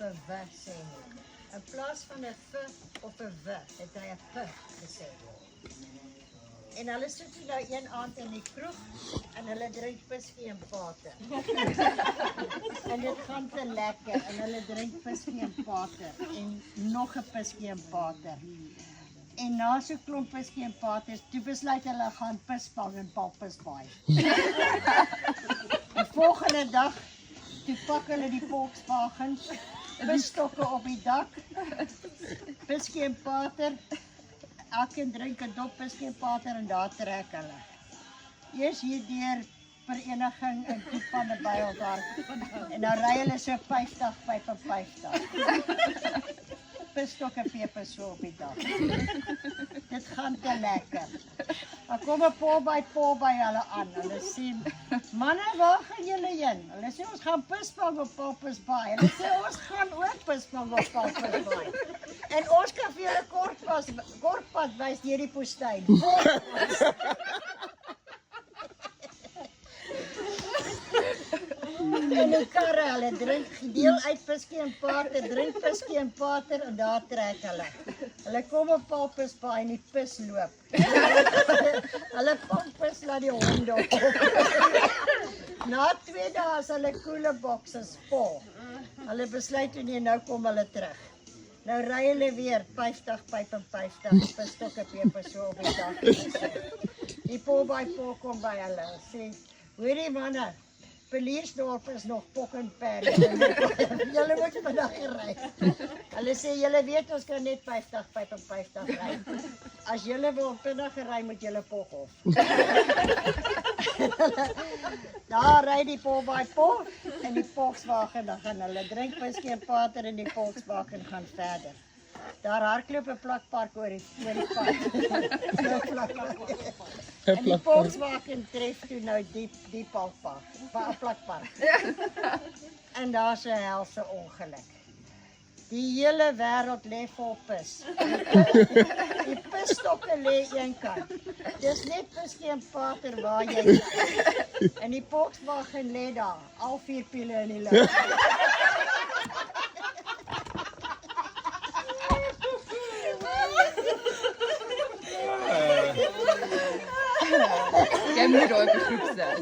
'n w sê nie. In plaas van 'n v of 'n w, het hy 'n p gesê. En hulle sit nou een aand in die kroeg en hulle drink whisky en pater. En dit gaan te lekker en hulle drink whisky en pater en nog 'n whisky en pater. En na so klomp whisky en pater, toe besluit hulle gaan pisvang in Paulsbaai. Die volgende dag, toe pak hulle die Volkswagens, pisstokke op die dak, whisky en pater, elkeen drink 'n dop whisky en pater en daar trek hulle. Eers hier deur vereniging in Diepande Byldarp en dan ry hulle so 50, 55. Pisstokke peper so op die dak. Dit gaan te lekker. Dan kom 'n pa by hulle aan. Hulle sê, manne, waar gaan julle heen? Hulle sê, ons gaan pisvang op Paulsbaai. Hulle sê, ons gaan ook pisvang op Paulsbaai. En ons kan vir julle kortpad wys deur die woestyn. En die karre, hulle drink deel uit whisky en pater, drink whisky en pater en daar trek hulle. Hulle kom op Paulsbaai en die pis loop. Hulle pomp pis laat die honde op. Na 2 dae is hulle koeleboxes vol. Hulle besluit toe nie, nou kom hulle terug. Nou ry hulle weer 50, 55, pisstokke peper so op die dak. Die po kom by hulle en sê, hoorie manne, Peliersdorp is nog pok en pan. Julle moet vandag ry. Hulle sê, julle weet ons kan net 50, 55 ry. As julle wil vinnig ry, moet julle Poghof. Daar ry die po en die Volkswagen, dan gaan hulle drink whisky en pater en die Volkswagen gaan verder. Daar hardloop 'n plakpark oor die pad. En die Volkswagen tref toe nou die plakpark. En daar's 'n helse ongeluk. Die hele wêreld lê vol pis. Die pisstokke lê een kant. Dis net whisky en pater waar jy. En die Volkswagen lê daar, al 4 piele in die lug. Jij moet ooit een groep zijn.